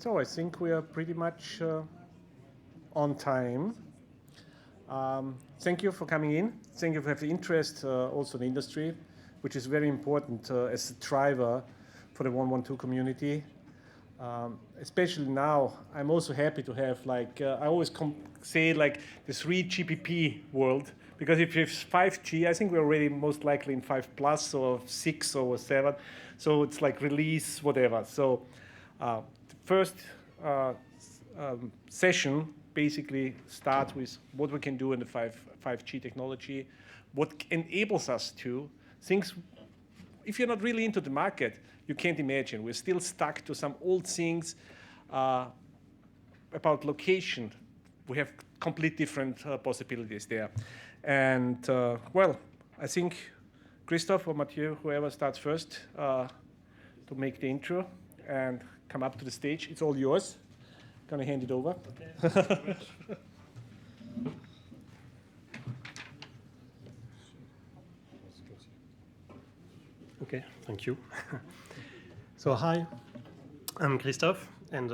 So I think we are pretty much on time. Thank you for coming in. Thank you for the interest also in the industry, which is very important as a driver for the 112 community. Especially now, I'm also happy to have, like, I always say, like, the 3GPP world, because if you have 5G, I think we're already most likely in 5 plus or 6 or 7. So it's like release, whatever. So the first session basically starts with what we can do in the 5G technology, what enables us to things. If you're not really into the market, you can't imagine. We're still stuck to some old things about location. We have complete different possibilities there. And well, I think Christophe or Mathieu, whoever starts first, to make the intro and come up to the stage. It's all yours. Gonna hand it over. Okay, thank you very much. Okay, thank you. So hi, I'm Christophe, and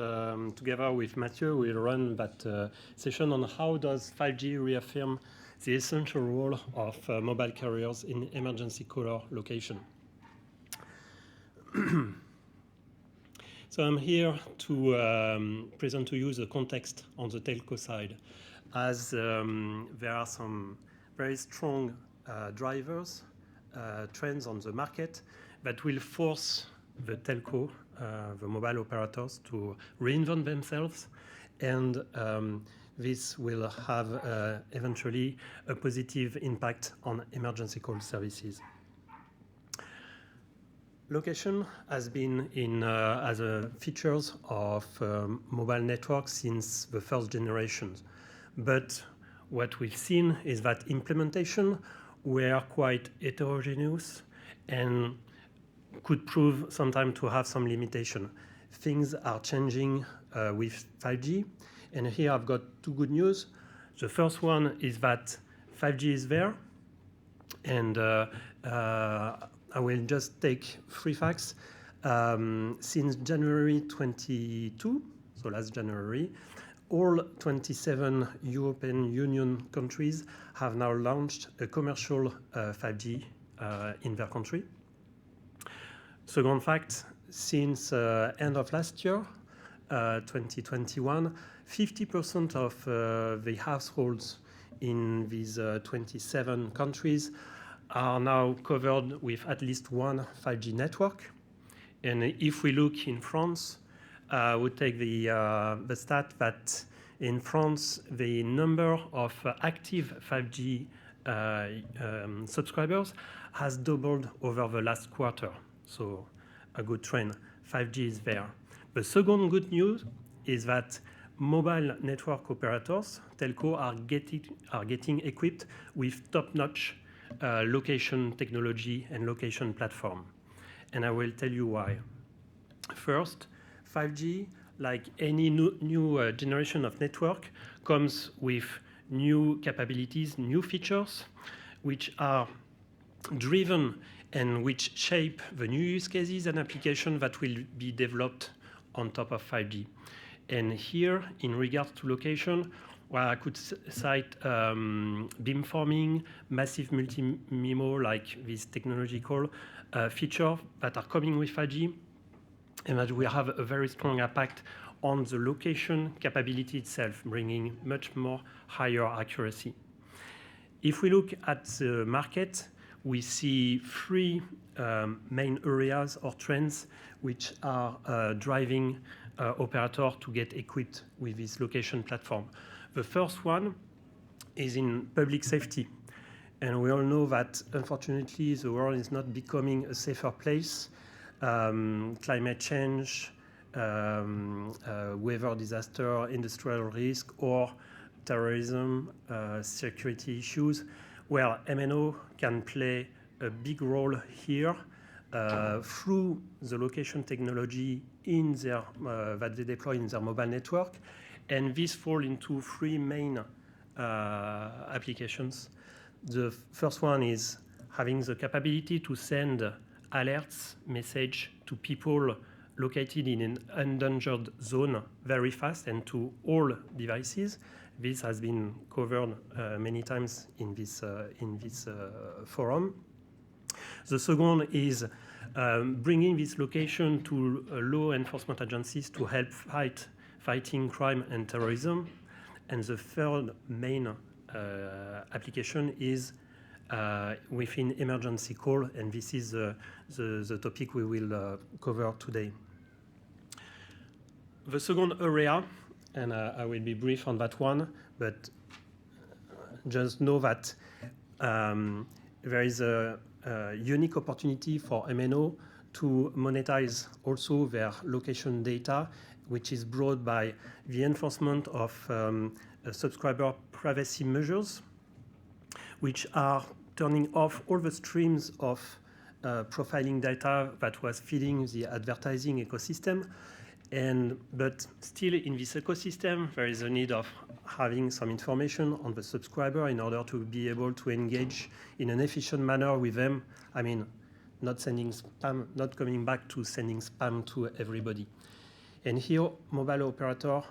together with Mathieu, we'll run that session on how does 5G reaffirm the essential role of mobile carriers in emergency caller location. So I'm here to present to you the context on the telco side, as there are some very strong drivers, trends on the market that will force the telco, the mobile operators, to reinvent themselves, and this will have eventually a positive impact on emergency call services. Location has been in as a features of mobile networks since the first generations, but what we've seen is that implementation were quite heterogeneous and could prove sometimes to have some limitation. Things are changing with 5G, and here I've got two good news. The first one is that 5G is there, and I will just take 3 facts. Since January 22, so last January, all 27 European Union countries have now launched a commercial 5G in their country. Second fact, since end of last year, 2021, 50% of the households in these 27 countries are now covered with at least one 5G network. And if we look in France, we take the stat that in France, the number of active 5G subscribers has doubled over the last quarter. So a good trend. 5G is there. The second good news is that mobile network operators, telco, are getting equipped with top-notch location technology and location platform. And I will tell you why. First, 5G, like any new generation of network, comes with new capabilities, new features, which are driven and which shape the new use cases and applications that will be developed on top of 5G. And here, in regards to location, well, I could cite beamforming, massive multi-MIMO, like this technological feature that are coming with 5G, and that will have a very strong impact on the location capability itself, bringing much more higher accuracy. If we look at the market, we see 3 main areas or trends which are driving operator to get equipped with this location platform. The first one is in public safety. And we all know that, unfortunately, the world is not becoming a safer place. Climate change, weather disaster, industrial risk, or terrorism, security issues. Well, MNO can play a big role here through the location technology in their, that they deploy in their mobile network. And this falls into 3 main applications. The first one is having the capability to send alerts, message to people located in an endangered zone very fast and to all devices. This has been covered many times in this forum. The second is bringing this location to law enforcement agencies to help fighting crime and terrorism. And the third main application is within emergency call, and this is the topic we will cover today. The second area, and I will be brief on that one, but just know that there is a unique opportunity for MNO to monetize also their location data, which is brought by the enforcement of subscriber privacy measures, which are turning off all the streams of profiling data that was feeding the advertising ecosystem. But still in this ecosystem, there is a need of having some information on the subscriber in order to be able to engage in an efficient manner with them. I mean, not sending spam, not coming back to sending spam to everybody. And here, mobile operator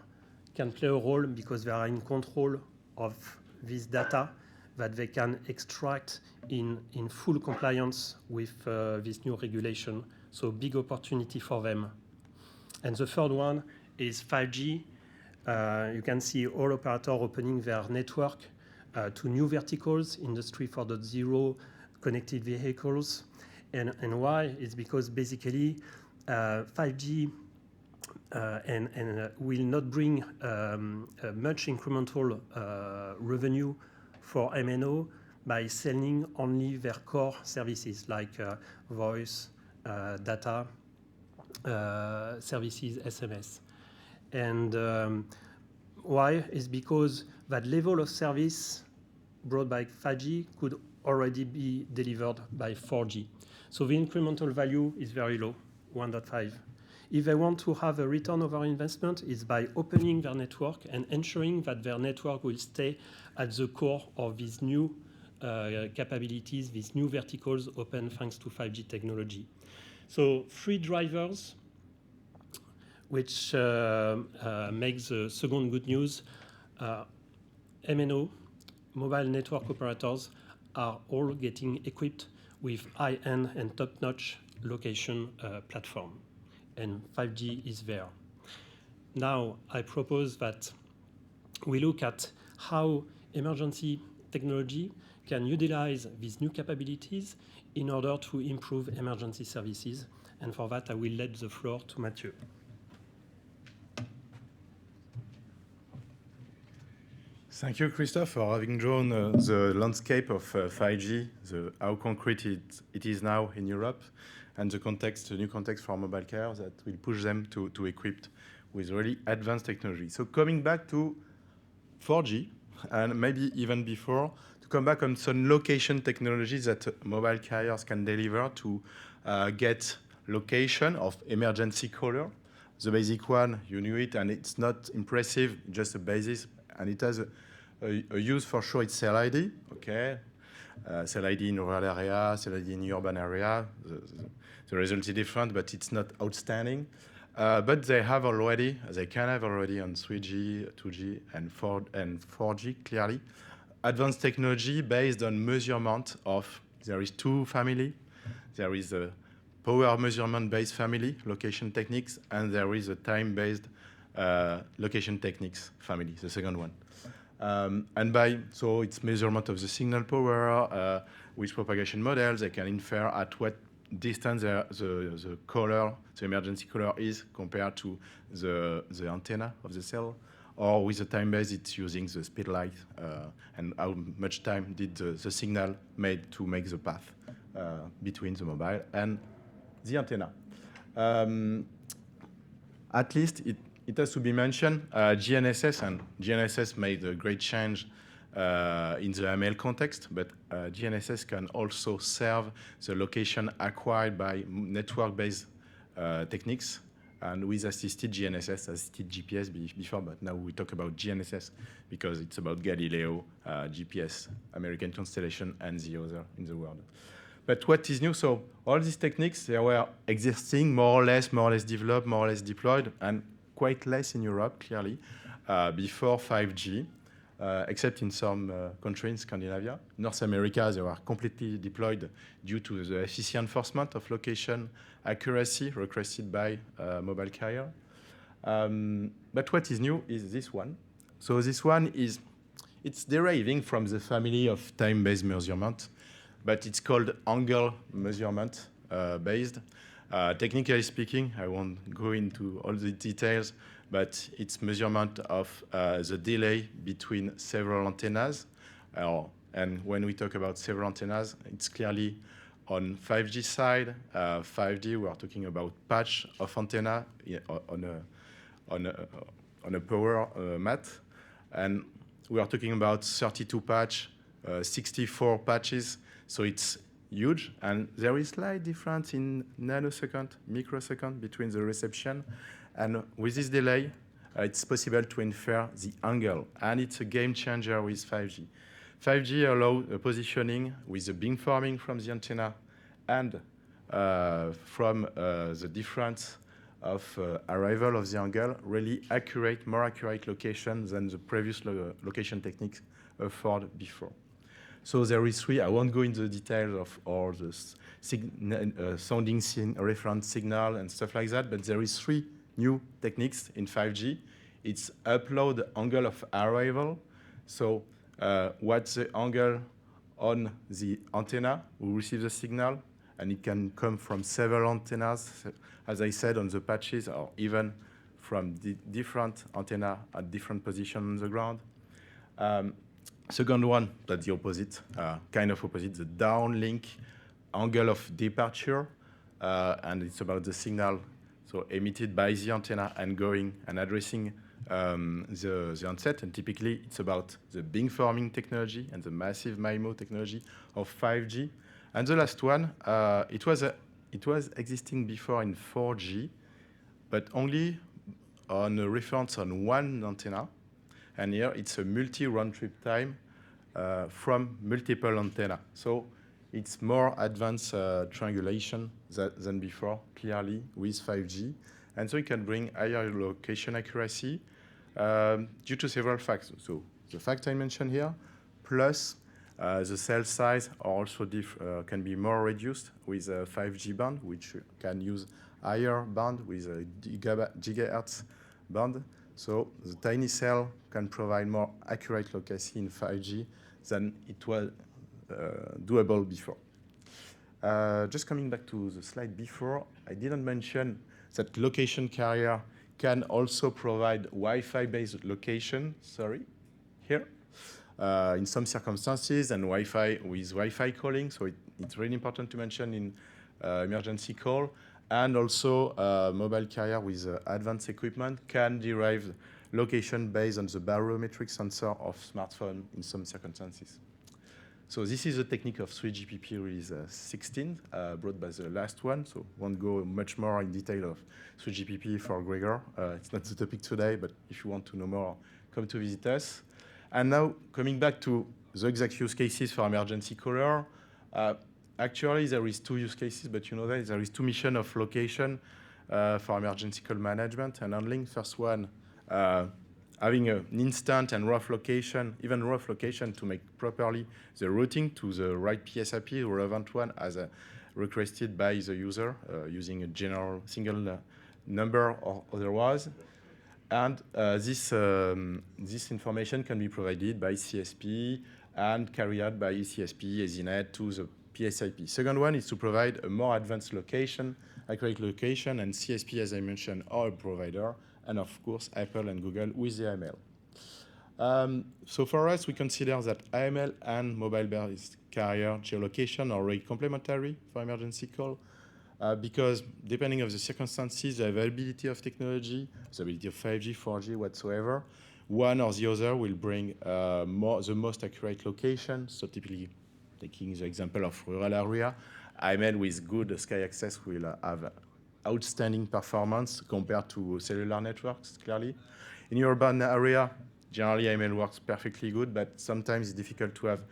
can play a role because they are in control of this data that they can extract in full compliance with this new regulation. So big opportunity for them. And the third one is 5G. You can see all operators opening their network to new verticals, Industry 4.0, connected vehicles. And why? It's because basically 5G will not bring much incremental revenue for MNO by selling only their core services like voice, data, services, SMS. And why? Is because that level of service brought by 5G could already be delivered by 4G. So the incremental value is very low, 1.5. If they want to have a return over investment, it's by opening their network and ensuring that their network will stay at the core of these new capabilities, these new verticals open thanks to 5G technology. So 3 drivers which makes the second good news. MNO, mobile network operators, are all getting equipped with high-end and top-notch location platform. And 5G is there. Now, I propose that we look at how emergency technology can utilize these new capabilities in order to improve emergency services. And for that, I will let the floor to Mathieu. Thank you, Christophe, for having drawn the landscape of 5G, how concrete it is now in Europe, and the new context for mobile carriers that will push them to equip with really advanced technology. So coming back to 4G, and maybe even before, to come back on some location technologies that mobile carriers can deliver to get location of emergency caller. The basic one, you knew it, and it's not impressive, just a basis, and it has a use for sure. It's cell ID, okay? Cell ID in rural area, cell ID in urban area. The result is different, but it's not outstanding. But they can have already on 3G, 2G, and 4G, clearly. Advanced technology based on measurement of, there is 2 family. There is a power measurement-based family, location techniques, and there is a time-based location techniques family, the second one. So it's measurement of the signal power with propagation models. They can infer at what distance the caller, the emergency caller is compared to the antenna of the cell, or with the time base, it's using the speed light and how much time did the signal made to make the path between the mobile and the antenna. At least it has to be mentioned, GNSS, and GNSS made a great change in the ML context, but GNSS can also serve the location acquired by network-based techniques, and with assisted GNSS, assisted GPS before, but now we talk about GNSS because it's about Galileo, GPS, American Constellation, and the other in the world. But what is new? So all these techniques, they were existing more or less developed, more or less deployed, and quite less in Europe, clearly, before 5G, except in some countries in Scandinavia. North America, they were completely deployed due to the FCC enforcement of location accuracy requested by mobile carrier. But what is new is this one. So this one it's deriving from the family of time-based measurement, but it's called angle measurement based. Technically speaking, I won't go into all the details, but it's measurement of the delay between several antennas. And when we talk about several antennas, it's clearly on 5G side. 5G, we are talking about patch of antenna on a power mat. And we are talking about 32 patch, 64 patches. So it's huge. And there is slight difference in nanosecond, microsecond between the reception. And with this delay, it's possible to infer the angle. And it's a game changer with 5G. 5G allows positioning with the beamforming from the antenna and from the difference of arrival of the angle, really accurate, more accurate location than the previous location techniques afford before. So there is three. I won't go into the details of all the sounding reference signal and stuff like that, but there is three new techniques in 5G. It's upload angle of arrival. So what's the angle on the antenna who receives the signal? And it can come from several antennas, as I said, on the patches, or even from different antenna at different positions on the ground. Second one, that's the opposite, kind of opposite, the downlink angle of departure, and it's about the signal, so emitted by the antenna and going and addressing the handset, and typically it's about the beamforming technology and the massive MIMO technology of 5G. And the last one, it was existing before in 4G, but only on a reference on one antenna. And here it's a multi-round trip time from multiple antenna. So it's more advanced triangulation than before, clearly, with 5G. And so it can bring higher location accuracy due to several facts. So the fact I mentioned here, plus the cell size also can be more reduced with a 5G band, which can use higher band with a gigahertz band. So the tiny cell can provide more accurate location in 5G than it was doable before. Just coming back to the slide before, I didn't mention that location carrier can also provide Wi-Fi-based location, here, in some circumstances, and Wi-Fi with Wi-Fi calling. So it's really important to mention in emergency call. And also mobile carrier with advanced equipment can derive location based on the barometric sensor of smartphone in some circumstances. So this is a technique of 3GPP release 16, brought by the last one. So won't go much more in detail of 3GPP for Gregor. It's not the topic today, but if you want to know more, come to visit us. And now coming back to the exact use cases for emergency caller. Actually, there is two use cases, but you know that there is two missions of location for emergency call management and handling. First one, having an instant and rough location, even rough location to make properly the routing to the right PSIP, relevant one, as requested by the user using a general single number or otherwise. And this information can be provided by CSP and carried out by CSP, EZNet to the PSIP. Second one is to provide a more advanced location, accurate location, and CSP, as I mentioned, are a provider, and of course, Apple and Google with the AML. So for us, we consider that AML and mobile-based carrier geolocation are really complementary for emergency call because depending on the circumstances, the availability of technology, the availability of 5G, 4G, whatsoever, one or the other will bring the most accurate location. So typically, taking the example of rural area, AML with good sky access will have outstanding performance compared to cellular networks, clearly. In urban area, generally AML works perfectly good, but sometimes it's difficult to have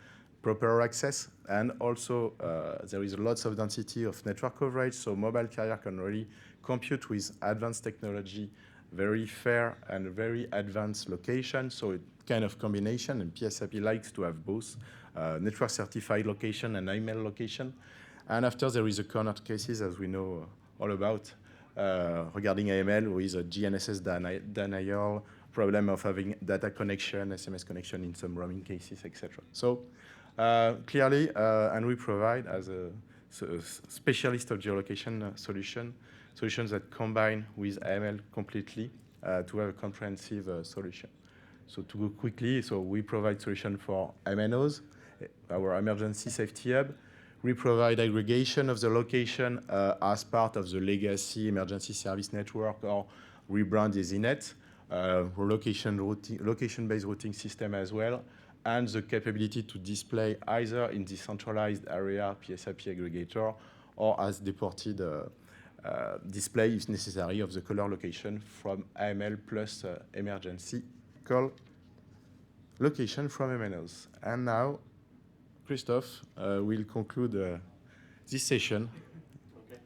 proper access. And also, there is lots of density of network coverage, so mobile carrier can really compute with advanced technology, very fair and very advanced location. So it kind of combination, and PSAP likes to have both network certified location and email location. And after, there is a corner cases, as we know all about, regarding AML with a GNSS denial, problem of having data connection, SMS connection in some roaming cases, etc. So clearly, and we provide as a specialist of geolocation solutions that combine with AML completely to have a comprehensive solution. So to go quickly, so we provide solution for MNOs, our emergency safety hub. We provide aggregation of the location as part of the legacy emergency service network, or rebrand as EENA, location-based routing system as well, and the capability to display either in the centralized area PSAP aggregator or as deported display, if necessary, of the caller location from AML plus emergency call location from MNOs. And now, Christophe will conclude this session. Okay.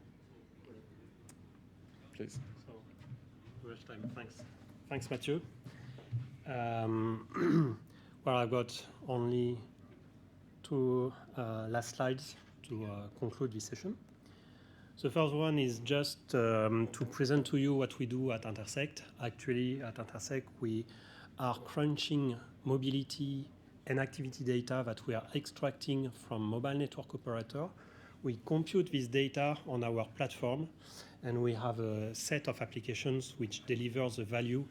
Please. So, first time, thanks. Thanks, Mathieu. Well, I've got only two last slides to conclude this session. The first one is just to present to you what we do at Intersec. Actually, at Intersec, we are crunching mobility and activity data that we are extracting from mobile network operator. We compute this data on our platform, and we have a set of applications which delivers the value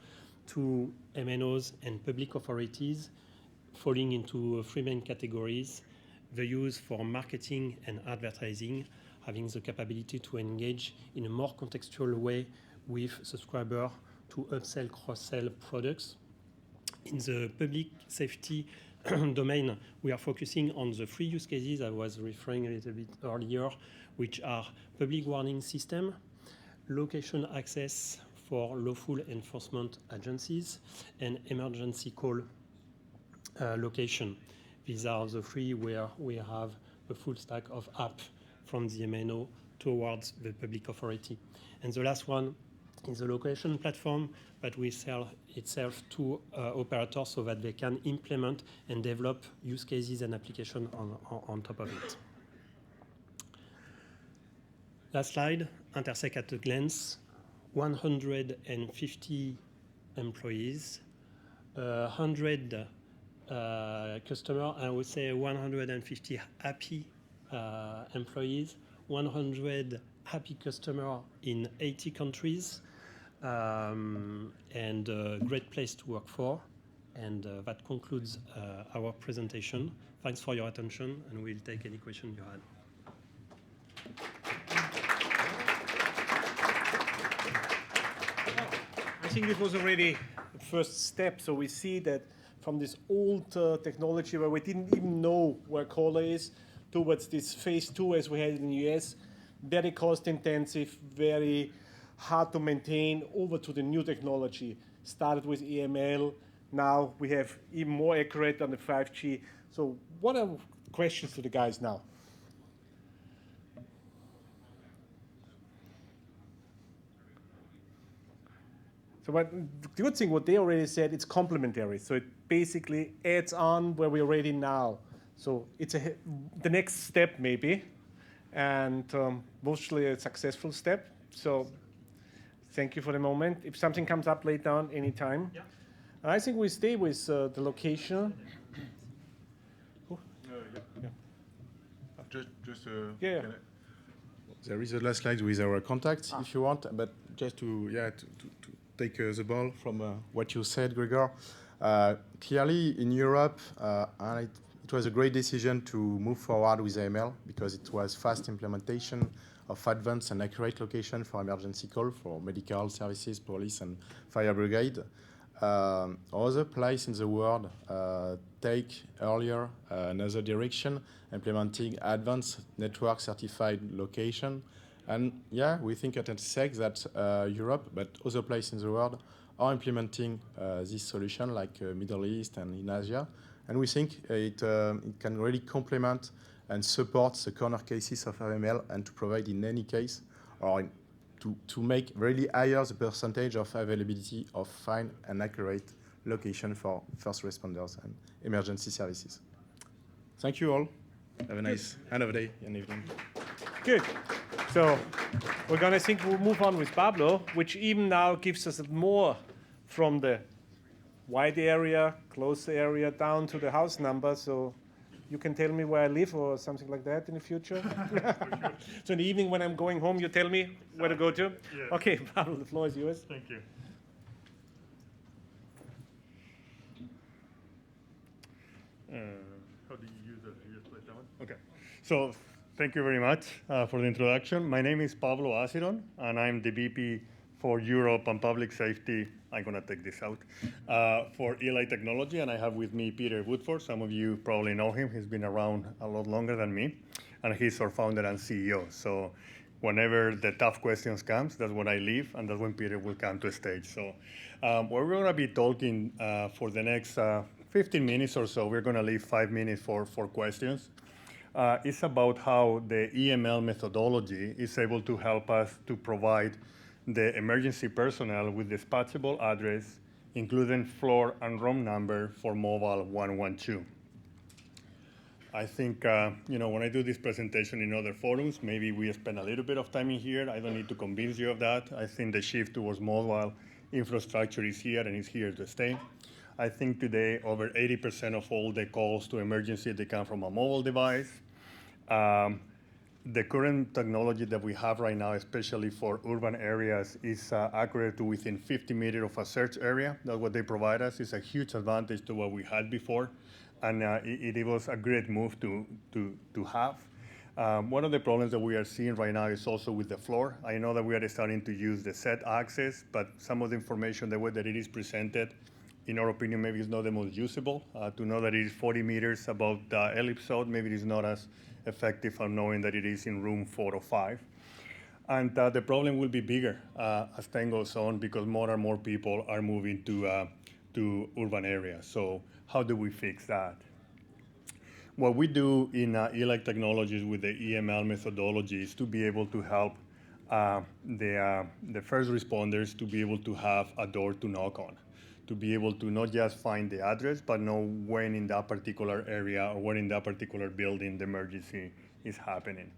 to MNOs and public authorities, falling into three main categories: the use for marketing and advertising, having the capability to engage in a more contextual way with subscribers to upsell, cross-sell products. In the public safety domain, we are focusing on the three use cases I was referring a little bit earlier, which are public warning system, location access for lawful enforcement agencies, and emergency call location. These are the three where we have a full stack of app from the MNO towards the public authority. And the last one is the location platform that we sell itself to operators so that they can implement and develop use cases and applications on top of it. Last slide, Intersec at a glance, 150 employees, 100 customers, I would say 150 happy employees, 100 happy customers in 80 countries, and a great place to work for. And that concludes our presentation. Thanks for your attention, and we'll take any question you had. I think it was already the first step. So we see that from this old technology where we didn't even know where caller is, towards this phase 2 as we had in the US, very cost intensive, very hard to maintain, over to the new technology. Started with EML, now we have even more accurate on the 5G. So what are questions to the guys now? So the good thing, what they already said, it's complementary. So it basically adds on where we're already now. So it's the next step maybe, and mostly a successful step. So thank you for the moment. If something comes up later on, anytime. Yeah. And I think we stay with the location. Yeah. There is a last slide with our contacts, if you want, but just to take the ball from what you said, Gregor. Clearly, in Europe, it was a great decision to move forward with AML because it was fast implementation of advanced and accurate location for emergency call for medical services, police, and fire brigade. Other places in the world take earlier another direction, implementing advanced network certified location. And yeah, we think at Intersec that Europe, but other places in the world, are implementing this solution like Middle East and in Asia. And we think it can really complement and support the corner cases of AML and to provide in any case, or to make really higher the percentage of availability of fine and accurate location for first responders and emergency services. Thank you all. Have a nice end of day and evening. Good. So we'll move on with Pablo, which even now gives us more from the wide area, close area, down to the house number. So you can tell me where I live or something like that in the future. So in the evening when I'm going home, you tell me where to go to? Yeah. Okay, Pablo, the floor is yours. Thank you. How do you use it? You just play that one? Okay. So thank you very much for the introduction. My name is Pablo Asiron, and I'm the VP for Europe and Public Safety. I'm going to take this out. For Eli Technology, and I have with me Peter Woodford. Some of you probably know him. He's been around a lot longer than me, and he's our founder and CEO. So whenever the tough questions comes, that's when I leave, and that's when Peter will come to stage. So we're going to be talking for the next 15 minutes or so. We're going to leave 5 minutes for questions. It's about how the EML methodology is able to help us to provide the emergency personnel with dispatchable address, including floor and room number for mobile 112. I think, when I do this presentation in other forums, maybe we spend a little bit of time in here. I don't need to convince you of that. I think the shift towards mobile infrastructure is here and is here to stay. I think today over 80% of all the calls to emergency, they come from a mobile device. The current technology that we have right now, especially for urban areas, is accurate to within 50 meters of a search area. That's what they provide us. It's a huge advantage to what we had before, and it was a great move to have. One of the problems that we are seeing right now is also with the floor. I know that we are starting to use the set access, but some of the information, the way that it is presented, in our opinion, maybe is not the most usable. To know that it is 40 meters above the ellipsoid, maybe it is not as effective on knowing that it is in room 4 or 5. And the problem will be bigger as time goes on because more and more people are moving to urban areas. So how do we fix that? What we do in Eli Technologies with the EML methodology is to be able to help the first responders to be able to have a door to knock on, to be able to not just find the address, but know when in that particular area or when in that particular building the emergency is happening.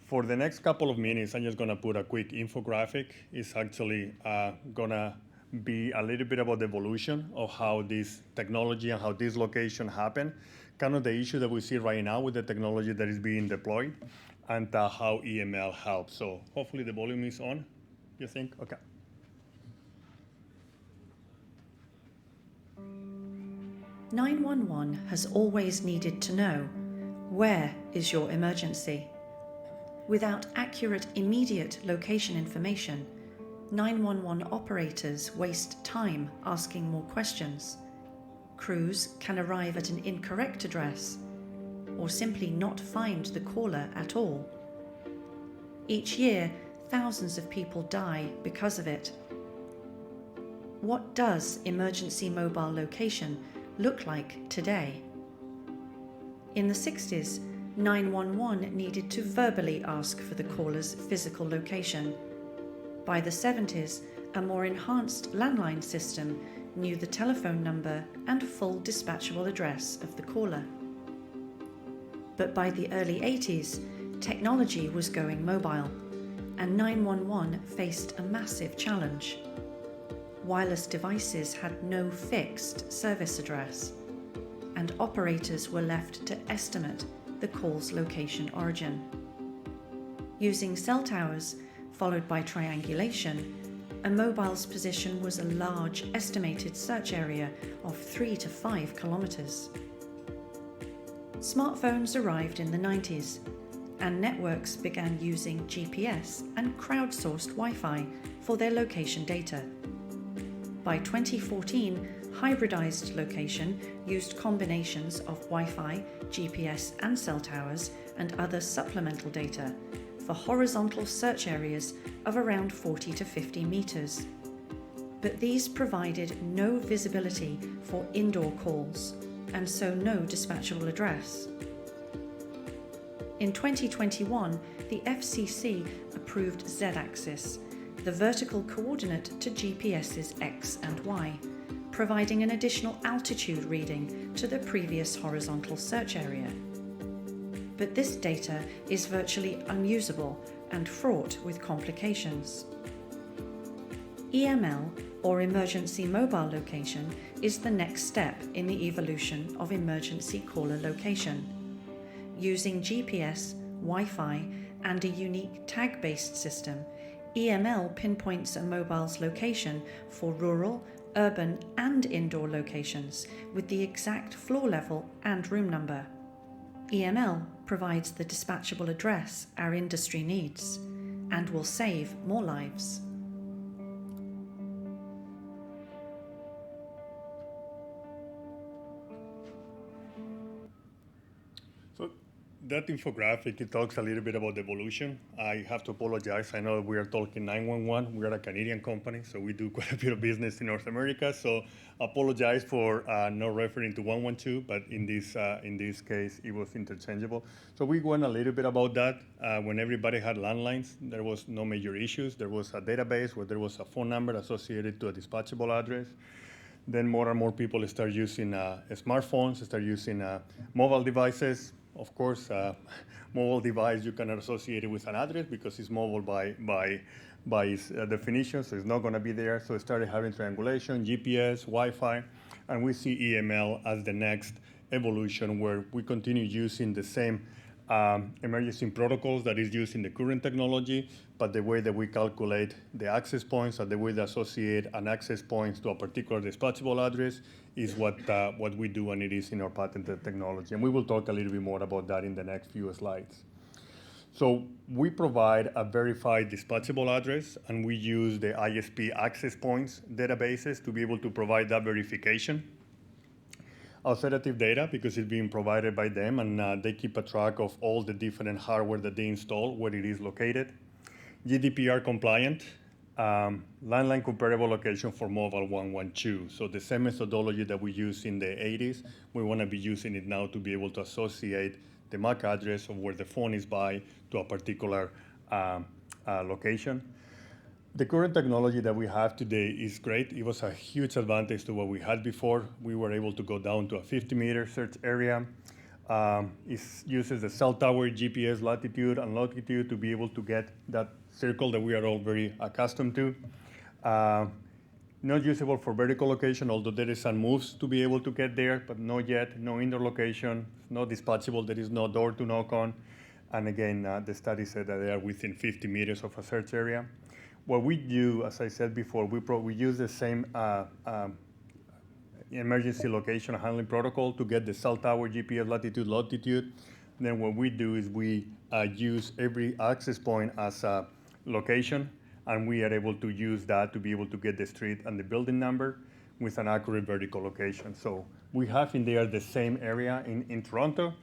For the next couple of minutes, I'm just going to put a quick infographic. It's actually going to be a little bit about the evolution of how this technology and how this location happened, kind of the issue that we see right now with the technology that is being deployed, and how EML helps. So hopefully the volume is on, you think? Okay. "911 has always needed to know, where is your emergency? Without accurate immediate location information, 911 operators waste time asking more questions. Crews can arrive at an incorrect address or simply not find the caller at all. Each year, thousands of people die because of it. What does emergency mobile location look like today? In the 60s, 911 needed to verbally ask for the caller's physical location. By the 70s, a more enhanced landline system knew the telephone number and full dispatchable address of the caller. But by the early 80s, technology was going mobile, and 911 faced a massive challenge. Wireless devices had no fixed service address, and operators were left to estimate the call's location origin. Using cell towers, followed by triangulation, a mobile's position was a large estimated search area of 3 to 5 kilometers. Smartphones arrived in the 90s, and networks began using GPS and crowdsourced Wi-Fi for their location data. By 2014, hybridized location used combinations of Wi-Fi, GPS and cell towers and other supplemental data for horizontal search areas of around 40 to 50 meters. But these provided no visibility for indoor calls and so no dispatchable address. In 2021, the FCC approved Z-axis, the vertical coordinate to GPS's X and Y, providing an additional altitude reading to the previous horizontal search area. But this data is virtually unusable and fraught with complications. EML, or Emergency Mobile Location, is the next step in the evolution of emergency caller location. Using GPS, Wi-Fi, and a unique tag-based system, EML pinpoints a mobile's location for rural, urban, and indoor locations with the exact floor level and room number. EML provides the dispatchable address our industry needs and will save more lives. So that infographic, it talks a little bit about the evolution. I have to apologize. I know we are talking 911. We are a Canadian company, so we do quite a bit of business in North America. So apologize for not referring to 112, but in this case, it was interchangeable. So we went a little bit about that. When everybody had landlines, there was no major issues. There was a database where there was a phone number associated to a dispatchable address. Then more and more people start using smartphones, start using mobile devices. Of course, mobile device you cannot associate it with an address because it's mobile by its definition, so it's not going to be there. So it started having triangulation, GPS, Wi-Fi, and we see EML as the next evolution where we continue using the same emergency protocols that is used in the current technology, but the way that we calculate the access points and the way they associate an access point to a particular dispatchable address is what we do, and it is in our patented technology. And we will talk a little bit more about that in the next few slides. So we provide a verified dispatchable address, and we use the ISP access points databases to be able to provide that verification. Authoritative data, because it's being provided by them, and they keep a track of all the different hardware that they install, where it is located. Gdpr compliant, landline comparable location for mobile 112. So the same methodology that we used in the 80s, we want to be using it now to be able to associate the MAC address of where the phone is by to a particular location. The current technology that we have today is great. It was a huge advantage to what we had before. We were able to go down to a 50-meter search area. It uses the cell tower GPS latitude and longitude to be able to get that circle that we are all very accustomed to. Not usable for vertical location, although there is some moves to be able to get there, but not yet. No indoor location, no dispatchable. There is no door to knock on. And again, the study said that they are within 50 meters of a search area. What we do, as I said before, we use the same emergency location handling protocol to get the cell tower GPS latitude, longitude. Then what we do is we use every access point as a location, and we are able to use that to be able to get the street and the building number with an accurate vertical location. So we have in there the same area in Toronto.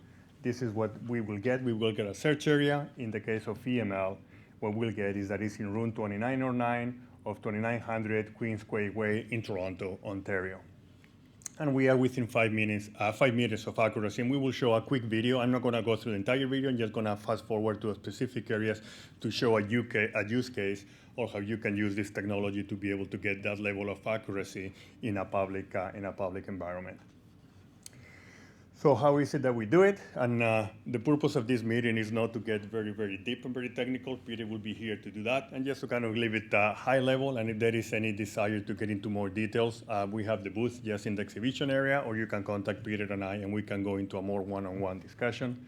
This is what we will get. We will get a search area. In the case of EML, what we'll get is that it's in room 2909 of 2900 Queensway Way in Toronto, Ontario. And we are within 5 meters of accuracy. And we will show a quick video. I'm not going to go through the entire video. I'm just going to fast forward to specific areas to show a use case of how you can use this technology to be able to get that level of accuracy in a public environment. So how is it that we do it? And the purpose of this meeting is not to get very, very deep and very technical. Peter will be here to do that, and just to kind of leave it high level. And if there is any desire to get into more details, we have the booth just in the exhibition area, or you can contact Peter and I, and we can go into a more one-on-one discussion.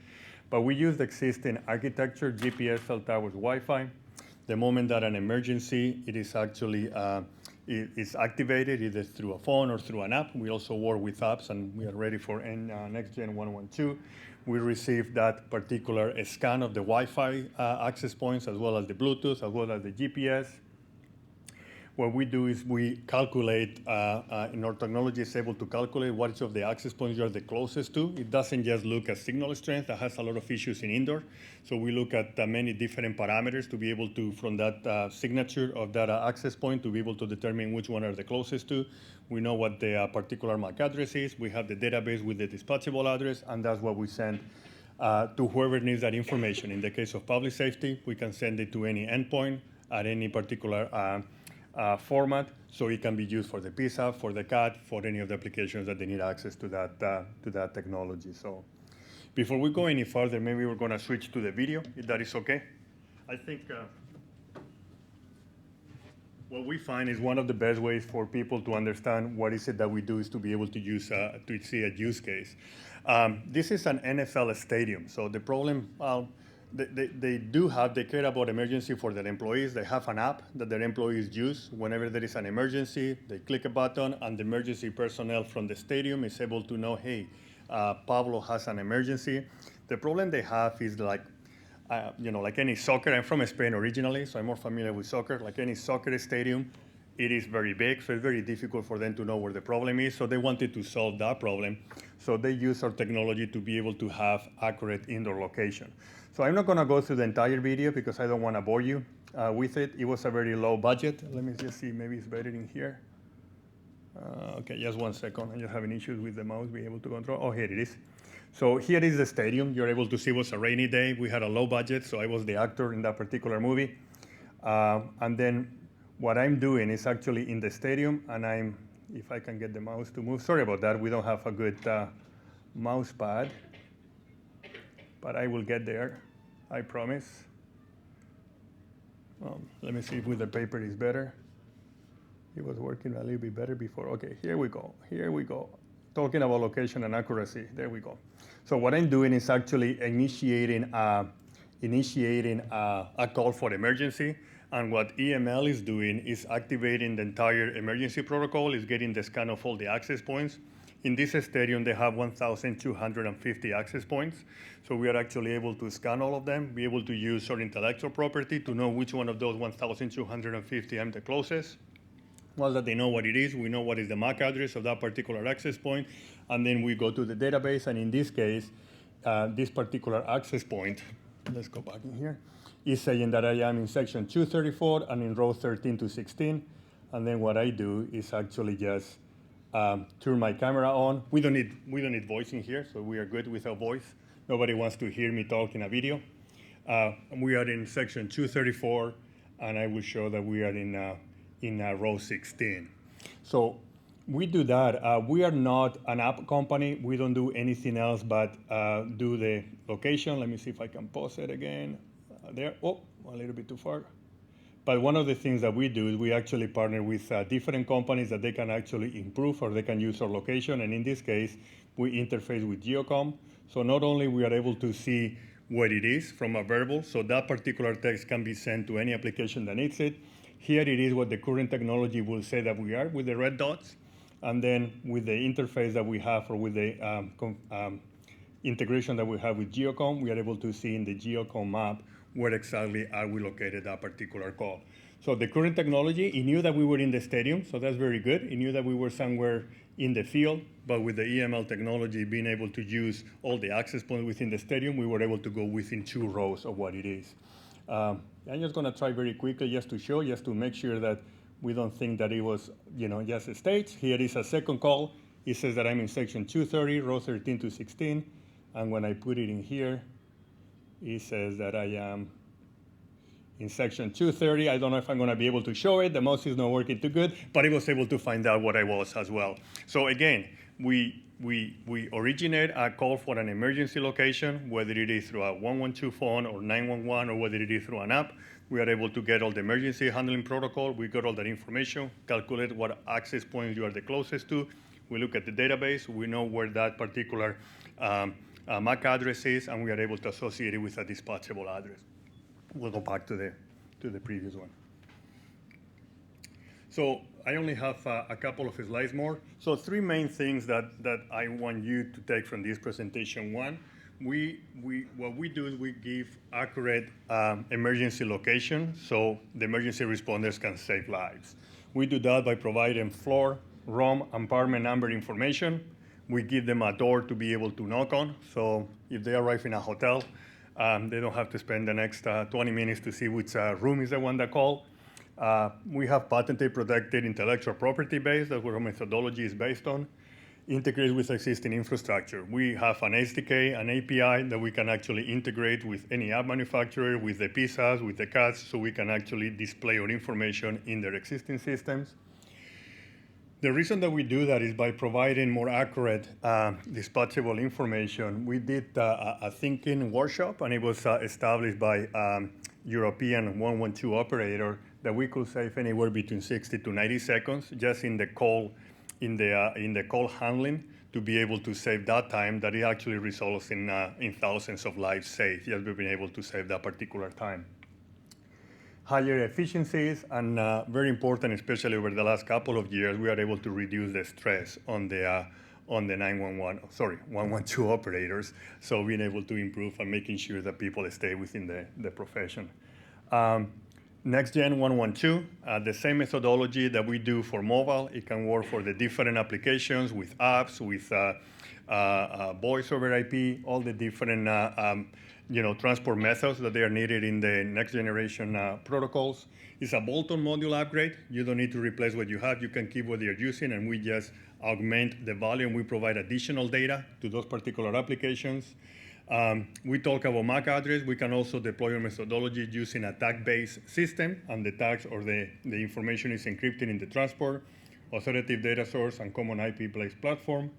But we use the existing architecture, GPS, cell towers, Wi-Fi. The moment that an emergency, it is actually is activated either through a phone or through an app. We also work with apps, and we are ready for next gen 112. We receive that particular scan of the Wi-Fi access points, as well as the Bluetooth, as well as the GPS. what we do is we calculate, in our technology is able to calculate which of the access points you are the closest to. It doesn't just look at signal strength. That has a lot of issues in indoor. So we look at many different parameters to be able to, from that signature of that access point, to be able to determine which one are the closest to. We know what the particular MAC address is. We have the database with the dispatchable address, and that's what we send to whoever needs that information. In the case of public safety, we can send it to any endpoint at any particular format, so it can be used for the PSAP, for the CAT, for any of the applications that they need access to that technology. So before we go any further, maybe we're going to switch to the video, if that is okay. I think what we find is one of the best ways for people to understand what is it that we do is to be able to use to see a use case. This is an NFL stadium, so the problem. They care about emergency for their employees. They have an app that their employees use. Whenever there is an emergency, they click a button, and the emergency personnel from the stadium is able to know, hey, Pablo has an emergency. The problem they have is like any soccer. I'm from Spain originally, so I'm more familiar with soccer. Like any soccer stadium, it is very big, so it's very difficult for them to know where the problem is. So they wanted to solve that problem. So they use our technology to be able to have accurate indoor location. So I'm not going to go through the entire video because I don't want to bore you with it. It was a very low budget. Let me just see, maybe it's better in here. Okay, just 1 second. I'm just having issues with the mouse being able to control. Oh, here it is. So here is the stadium. You're able to see it was a rainy day. We had a low budget, so I was the actor in that particular movie. And then what I'm doing is actually in the stadium, and if I can get the mouse to move. Sorry about that. We don't have a good mouse pad, but I will get there. I promise. Let me see if with the paper is better. It was working a little bit better before. Okay, here we go. Here we go. Talking about location and accuracy. There we go. So what I'm doing is actually initiating a call for emergency. And what EML is doing is activating the entire emergency protocol, is getting the scan of all the access points. In this stadium, they have 1,250 access points. So we are actually able to scan all of them, be able to use our intellectual property to know which one of those 1,250 I'm the closest. Once that they know what it is, we know what is the MAC address of that particular access point, and then we go to the database, and in this case, this particular access point, let's go back in here, is saying that I am in section 234 and in row 13 to 16, and then what I do is actually just turn my camera on. We don't need voice in here, so we are good without voice. Nobody wants to hear me talk in a video. We are in section 234, and I will show that we are in row 16. So we do that. We are not an app company. We don't do anything else but do the location. Let me see if I can pause it again. There. Oh, a little bit too far. But one of the things that we do is we actually partner with different companies that they can actually improve or they can use our location. And in this case, we interface with Geocom. So not only we are able to see what it is from a verbal, so that particular text can be sent to any application that needs it. Here it is what the current technology will say that we are with the red dots. And then with the interface that we have, or with the integration that we have with Geocom, we are able to see in the Geocom map where exactly are we located that particular call. So the current technology, it knew that we were in the stadium, so that's very good. It knew that we were somewhere in the field, but with the EML technology being able to use all the access points within the stadium, we were able to go within 2 rows of what it is. I'm just gonna try very quickly just to show, just to make sure that we don't think that it was, just a stage. Here is a second call. It says that I'm in section 230, row 13 to 16. And when I put it in here, it says that I am in section 230. I don't know if I'm going to be able to show it. The mouse is not working too good, but it was able to find out what I was as well. So again, we originate a call for an emergency location, whether it is through a 112 phone or 911, or whether it is through an app. We are able to get all the emergency handling protocol. We got all that information, calculate what access points you are the closest to. We look at the database. We know where that particular MAC address is, and we are able to associate it with a dispatchable address. We'll go back to the previous one. So I only have a couple of slides more. So 3 main things that I want you to take from this presentation. One, what we do is we give accurate emergency location so the emergency responders can save lives. We do that by providing floor, room, and apartment number information. We give them a door to be able to knock on. So if they arrive in a hotel, they don't have to spend the next 20 minutes to see which room is the one that called. We have patented protected intellectual property base. That's what our methodology is based on. Integrated with existing infrastructure. We have an SDK, an API that we can actually integrate with any app manufacturer, with the PSAs, with the CATs, so we can actually display our information in their existing systems. The reason that we do that is by providing more accurate dispatchable information. We did a thinking workshop, and it was established by European 112 operator that we could save anywhere between 60 to 90 seconds just in the call handling to be able to save that time. That it actually results in thousands of lives saved just by being able to save that particular time. Higher efficiencies, and very important, especially over the last couple of years, we are able to reduce the stress on the 112 operators. So being able to improve and making sure that people stay within the profession. Next Gen 112, the same methodology that we do for mobile. It can work for the different applications with apps, with voice over IP, all the different transport methods that they are needed in the next generation protocols. It's a bolt-on module upgrade. You don't need to replace what you have. You can keep what you're using, and we just augment the value, and we provide additional data to those particular applications. We talk about MAC address. We can also deploy our methodology using a tag-based system, and the tags or the information is encrypted in the transport, authoritative data source, and common IP-based platform.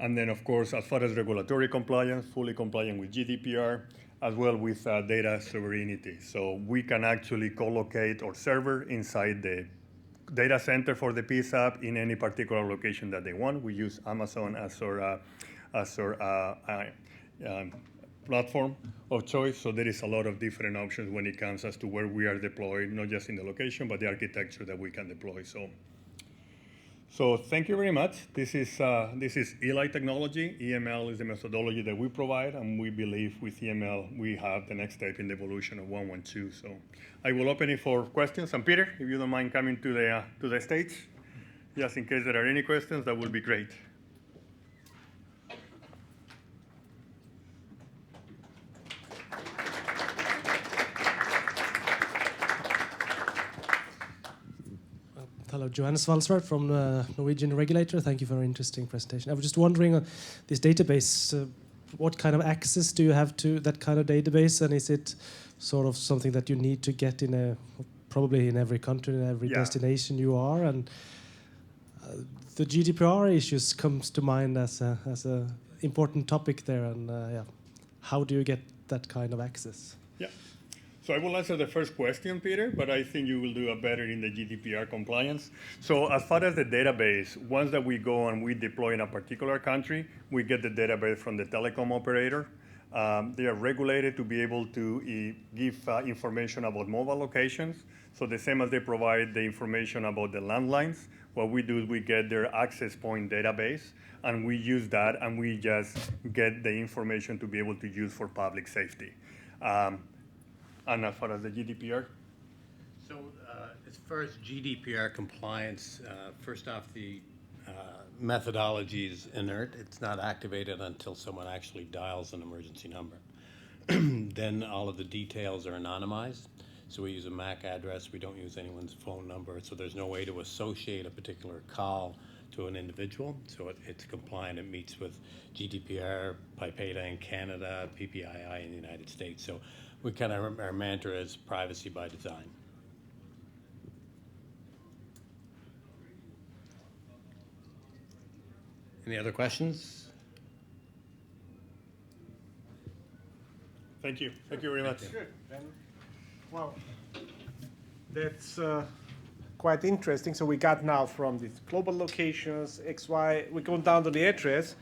And then, of course, as far as regulatory compliance, fully compliant with Gdpr, as well with data sovereignty. So we can actually co-locate our server inside the data center for the PSAP in any particular location that they want. We use Amazon as our platform of choice. So there is a lot of different options when it comes as to where we are deployed, not just in the location, but the architecture that we can deploy. So thank you very much. This is Eli Technology. EML is the methodology that we provide, and we believe with EML we have the next step in the evolution of 112. So I will open it for questions. And Peter, if you don't mind coming to the stage, just in case there are any questions, that would be great. Hello, Johannes Valsvart from Norwegian regulator. Thank you for an interesting presentation. I was just wondering, this database, what kind of access do you have to that kind of database, and is it sort of something that you need to get probably in every country, in every destination you are? And the GDPR issues comes to mind as a important topic there, and how do you get that kind of access? Yeah. So I will answer the first question, Peter, but I think you will do a better in the GDPR compliance. So as far as the database, once that we go and we deploy in a particular country, we get the database from the telecom operator. They are regulated to be able to give information about mobile locations. So the same as they provide the information about the landlines, what we do is we get their access point database, and we use that, and we just get the information to be able to use for public safety. And as far as the GDPR? So as far as GDPR compliance, first off, the methodology is inert. It's not activated until someone actually dials an emergency number. Then all of the details are anonymized. So we use a MAC address. We don't use anyone's phone number. So there's no way to associate a particular call to an individual. So it's compliant. It meets with GDPR, PIPEDA in Canada, PPII in the United States. So we kind of, our mantra is privacy by design. Any other questions? Thank you. Thank you very much. Good. Well, that's quite interesting. So we got now from these global locations, XY, we're going down to the address.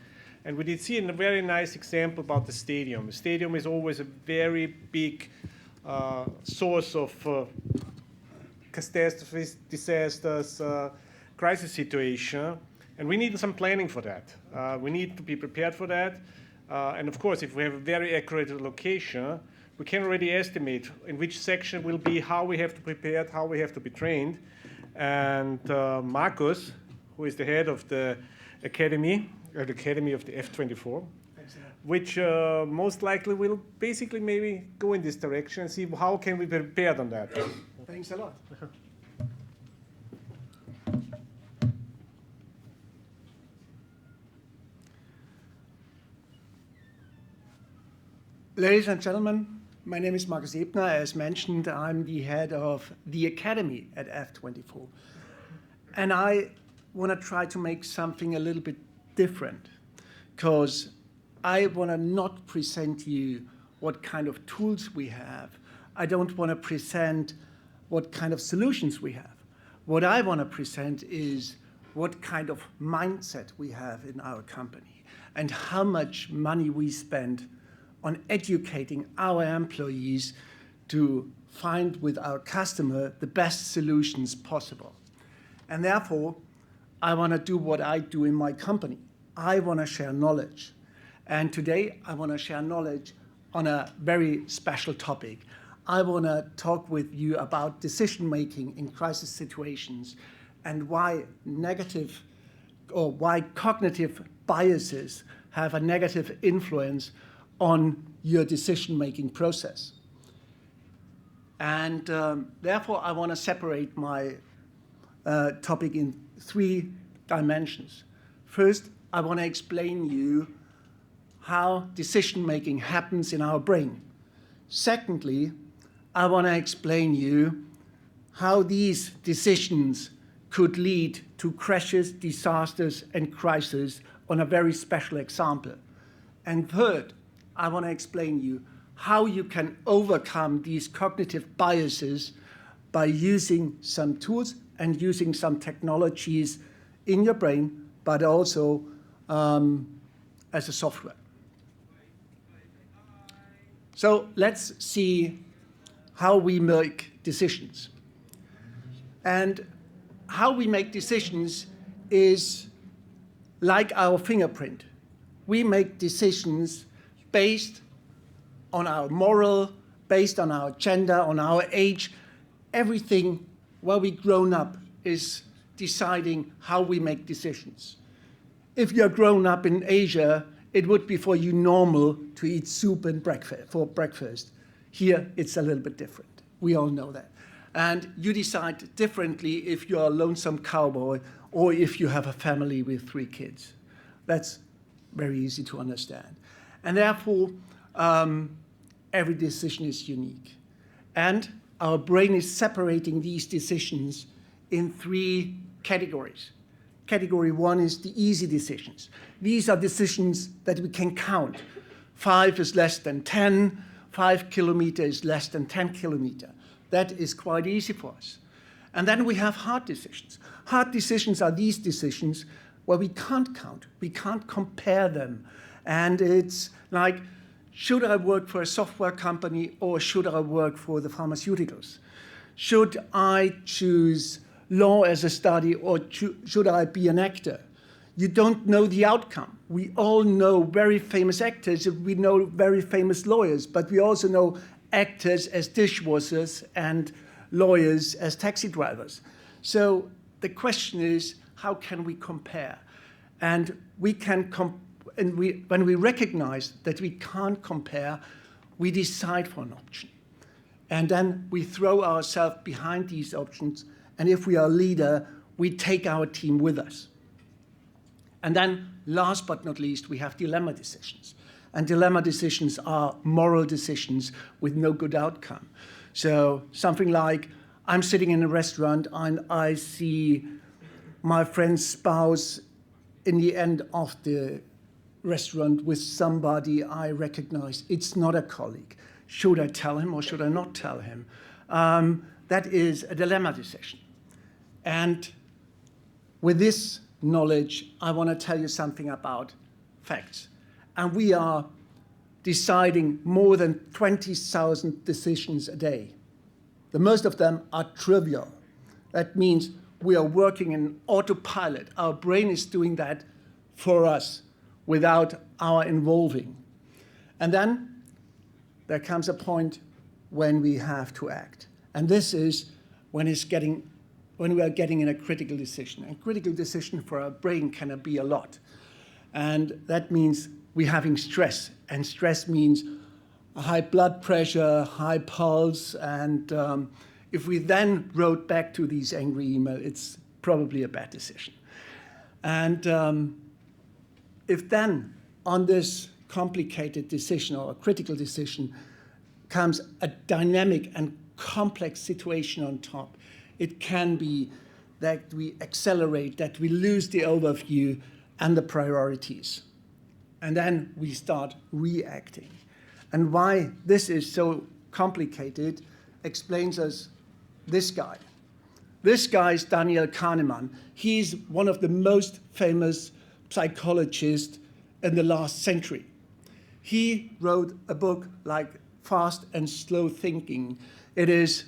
And we did see a very nice example about the stadium. The stadium is always a very big source of catastrophes, disasters, crisis situation. And we need some planning for that. We need to be prepared for that. And of course, if we have a very accurate location, we can already estimate in which section will be how we have to prepare, how we have to be trained. And Markus, who is the head of the academy, or the academy of the F24, which most likely will basically maybe go in this direction and see how can we be prepared on that. Thanks a lot. Ladies and gentlemen, my name is Markus Epner. As mentioned, I'm the head of the academy at F24. And I want to try to make something a little bit different, because I want to not present you what kind of tools we have. I don't want to present what kind of solutions we have. What I want to present is what kind of mindset we have in our company and how much money we spend on educating our employees to find with our customer the best solutions possible. And therefore, I want to do what I do in my company. I want to share knowledge. And today, I want to share knowledge on a very special topic. I want to talk with you about decision-making in crisis situations and why cognitive biases have a negative influence on your decision-making process. And therefore, I want to separate my topic in 3 dimensions. First, I want to explain you how decision-making happens in our brain. Secondly, I want to explain you how these decisions could lead to crashes, disasters, and crises on a very special example. And third, I want to explain you how you can overcome these cognitive biases by using some tools and using some technologies in your brain, but also as a software. So let's see how we make decisions. And how we make decisions is like our fingerprint. We make decisions based on our moral, based on our gender, on our age. Everything where we've grown up is deciding how we make decisions. If you're grown up in Asia, it would be for you normal to eat soup and for breakfast. Here, it's a little bit different. We all know that. And you decide differently if you're a lonesome cowboy or if you have a family with 3 kids. That's very easy to understand. And therefore, every decision is unique. And our brain is separating these decisions in 3 categories. Category 1 is the easy decisions. These are decisions that we can count. 5 is less than 10, 5 kilometers is less than 10 kilometers. That is quite easy for us. And then we have hard decisions. Hard decisions are these decisions where we can't count, we can't compare them. And it's like, should I work for a software company or should I work for the pharmaceuticals? Should I choose law as a study or should I be an actor? You don't know the outcome. We all know very famous actors, we know very famous lawyers, but we also know actors as dishwashers and lawyers as taxi drivers. So the question is, how can we compare? And we can when we recognize that we can't compare, we decide for an option. And then we throw ourselves behind these options. And if we are a leader, we take our team with us. And then last but not least, we have dilemma decisions. And dilemma decisions are moral decisions with no good outcome. So something like, I'm sitting in a restaurant and I see my friend's spouse in the end of the restaurant with somebody I recognize. It's not a colleague. Should I tell him or should I not tell him? That is a dilemma decision. And with this knowledge, I want to tell you something about facts. And we are deciding more than 20,000 decisions a day. The most of them are trivial. That means we are working in autopilot. Our brain is doing that for us without our involving. And then there comes a point when we have to act. And this is when we are getting in a critical decision. And critical decision for our brain can be a lot. And that means we're having stress. And stress means a high blood pressure, high pulse. And if we then wrote back to these angry emails, it's probably a bad decision. And if then on this complicated decision or a critical decision comes a dynamic and complex situation on top, it can be that we accelerate, that we lose the overview and the priorities. And then we start reacting. And why this is so complicated explains us this guy. This guy is Daniel Kahneman. He's one of the most famous psychologists in the last century. He wrote a book like Fast and Slow Thinking. It is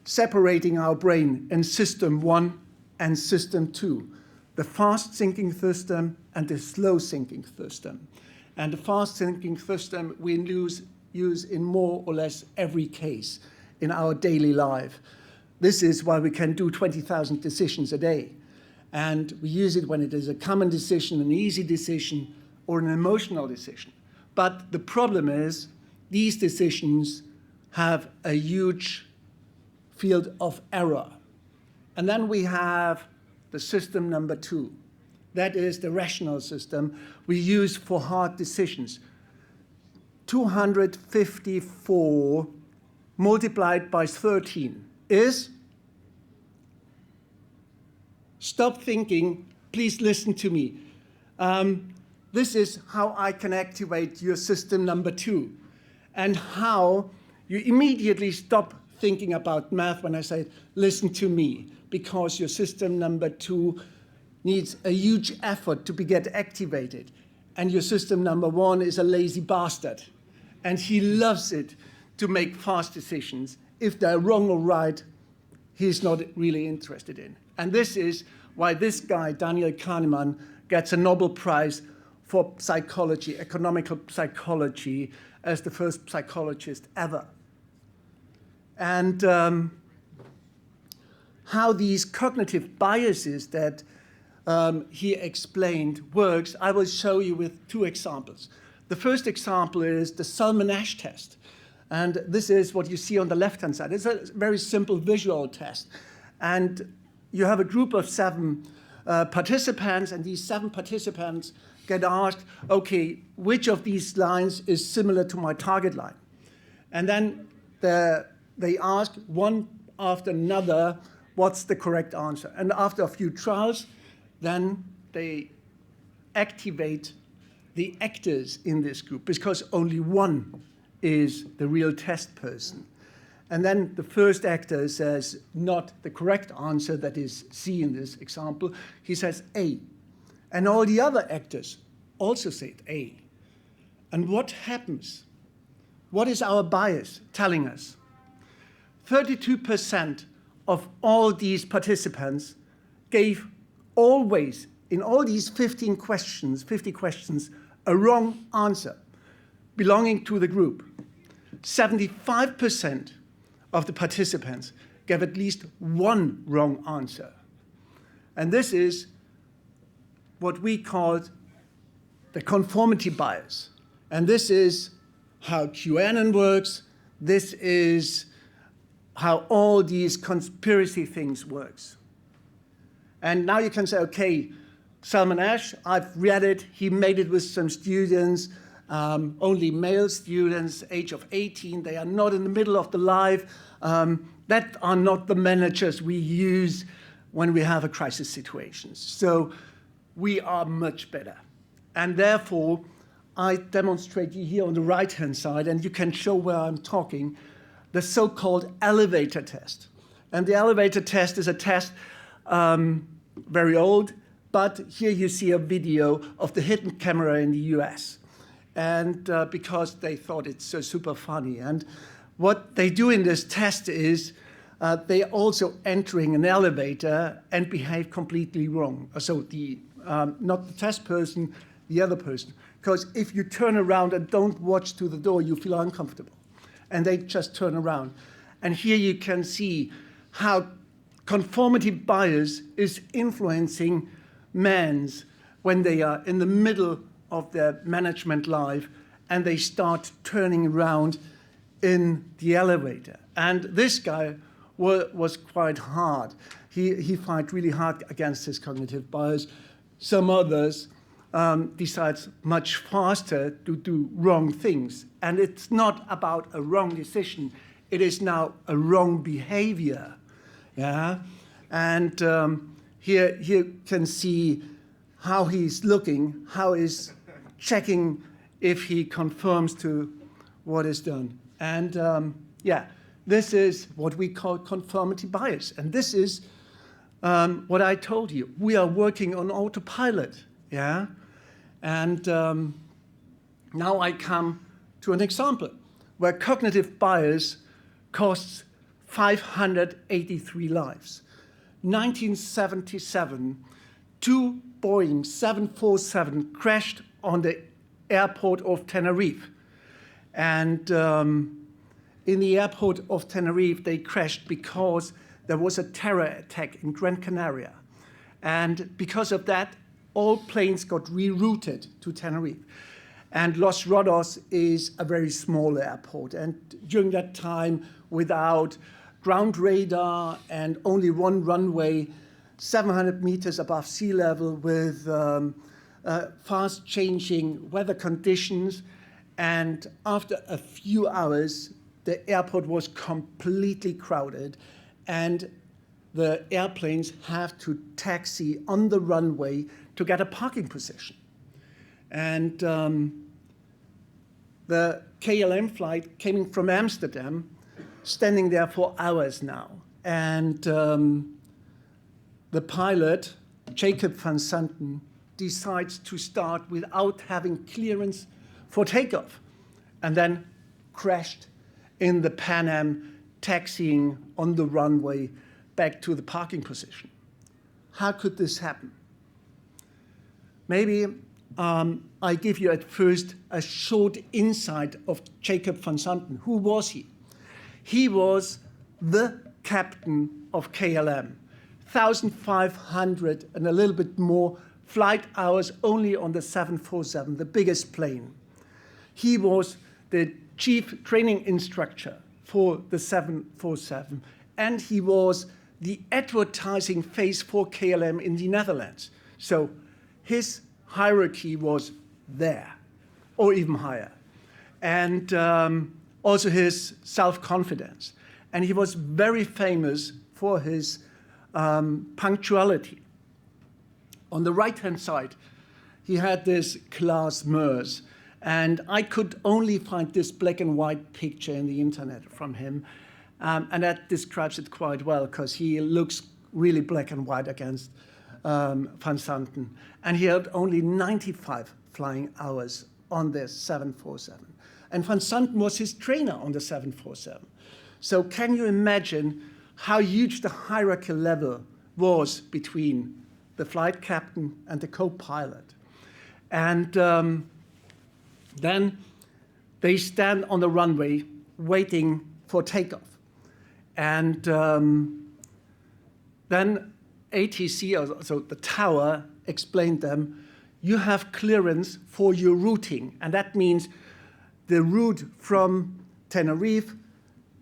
separating our brain in system 1 and system 2, the fast thinking system and the slow thinking system. And the fast thinking system we use in more or less every case in our daily life. This is why we can do 20,000 decisions a day. And we use it when it is a common decision, an easy decision, or an emotional decision. But the problem is these decisions have a huge field of error. And then we have the system number 2. That is the rational system we use for hard decisions. 254 multiplied by 13 is, stop thinking, please listen to me. This is how I can activate your system number 2 and how you immediately stop thinking about math when I say, listen to me, because your system number 2 needs a huge effort to get activated. And your system number 1 is a lazy bastard. And he loves it to make fast decisions. If they're wrong or right, he's not really interested in. And this is why this guy, Daniel Kahneman, gets a Nobel Prize for psychology, economical psychology, as the first psychologist ever. And how these cognitive biases that he explained works, I will show you with 2 examples. The first example is the Sulmanash Test. And this is what you see on the left-hand side. It's a very simple visual test. And you have a group of 7 participants, and these 7 participants get asked, okay, which of these lines is similar to my target line? And then they ask one after another, what's the correct answer? And after a few trials, then they activate the actors in this group, because only one is the real test person. And then the first actor says not the correct answer, that is C in this example. He says A. And all the other actors also said A. And what happens? What is our bias telling us? 32% of all these participants gave always, in all these 50 questions, a wrong answer belonging to the group. 75% of the participants gave at least one wrong answer. And this is what we called the conformity bias. And this is how QAnon works. This is how all these conspiracy things works. And now you can say, okay, Sulmanash, I've read it. He made it with some students, only male students, age of 18. They are not in the middle of the life. That are not the managers we use when we have a crisis situation. So we are much better. And therefore, I demonstrate you here on the right-hand side, and you can show where I'm talking, the so-called elevator test. And the elevator test is a test, very old, but here you see a video of the hidden camera in the US. And because they thought it's so super funny. And what they do in this test is they also entering an elevator and behave completely wrong. So the not the test person the other person. Because if you turn around and don't watch to the door, you feel uncomfortable. And they just turn around. And here you can see how conformity bias is influencing men when they are in the middle of their management life and they start turning around in the elevator. And this guy was quite hard. He fought really hard against his cognitive bias. Some others decide much faster to do wrong things. And it's not about a wrong decision. It is now a wrong behavior. Yeah? And here you can see how he's looking, how he's checking if he confirms to what is done. And yeah, this is what we call conformity bias. And this is what I told you. We are working on autopilot. Yeah? And now I come to an example where cognitive bias costs 583 lives. 1977, 2 Boeing 747 crashed on the airport of Tenerife. And in the airport of Tenerife, they crashed because there was a terror attack in Gran Canaria. And because of that, all planes got rerouted to Tenerife. And Los Rodos is a very small airport. And during that time, without ground radar and only one runway, 700 meters above sea level with fast changing weather conditions. And after a few hours, the airport was completely crowded. And the airplanes have to taxi on the runway to get a parking position. And the KLM flight came from Amsterdam, standing there for hours now. And the pilot, Jacob van Santen, decides to start without having clearance for takeoff, and then crashed in the Pan Am, taxiing on the runway back to the parking position. How could this happen? Maybe I give you at first a short insight of Jacob van Santen. Who was he? He was the captain of KLM. 1,500 and a little bit more flight hours only on the 747, the biggest plane. He was the chief training instructor for the 747, and he was the advertising face for KLM in the Netherlands. So his hierarchy was there, or even higher. And also his self-confidence. And he was very famous for his punctuality. On the right-hand side, he had this class MERS. And I could only find this black and white picture in the internet from him. And that describes it quite well, because he looks really black and white against Van Santen. And he had only 95 flying hours on this 747. And Van Santen was his trainer on the 747. So can you imagine how huge the hierarchical level was between the flight captain and the co-pilot? And then they stand on the runway waiting for takeoff. And then ATC, so the tower, explained them, you have clearance for your routing. And that means the route from Tenerife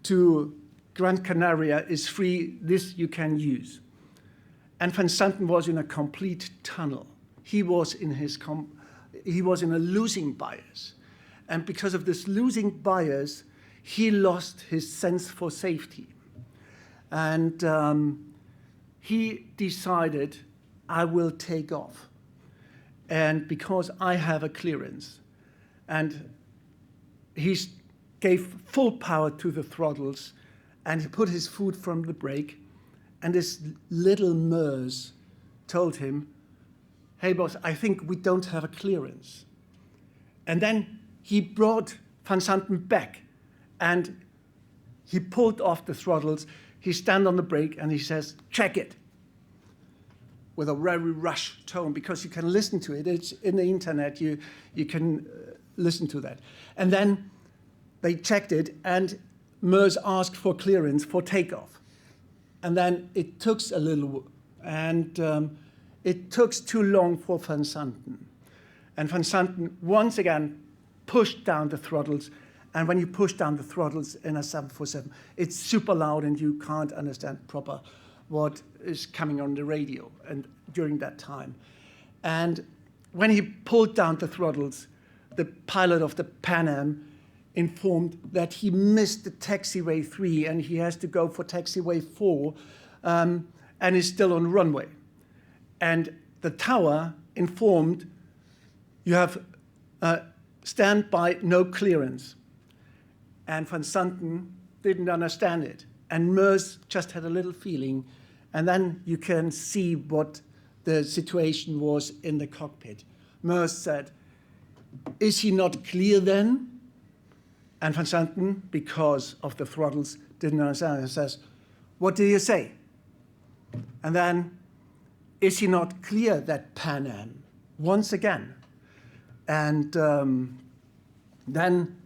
to Gran Canaria is free. This you can use. And Van Santen was in a complete tunnel. He was in a losing bias. And because of this losing bias, he lost his sense for safety. And he decided, I will take off. And because I have a clearance. And he gave full power to the throttles, and he put his foot from the brake, and this little MERS told him, hey boss, I think we don't have a clearance. And then he brought Van Santen back, and he pulled off the throttles, he stand on the brake, and he says, check it. with a very rushed tone, because you can listen to it. It's in the internet. You can listen to that. And then they checked it, and MERS asked for clearance for takeoff. And then it took a little, and it took too long for Van Santen. And Van Santen, once again, pushed down the throttles. And when you push down the throttles in a 747, it's super loud and you can't understand proper what is coming on the radio and during that time. And when he pulled down the throttles, the pilot of the Pan Am informed that he missed the taxiway 3 and he has to go for taxiway 4 and is still on runway. And the tower informed you have standby, no clearance. And Van Santen didn't understand it. And MERS just had a little feeling. And then you can see what the situation was in the cockpit. MERS said, is he not clear then? And Van Santen, because of the throttles, didn't understand. He says, what do you say? And then, is he not clear, that Pan Am? Once again. And then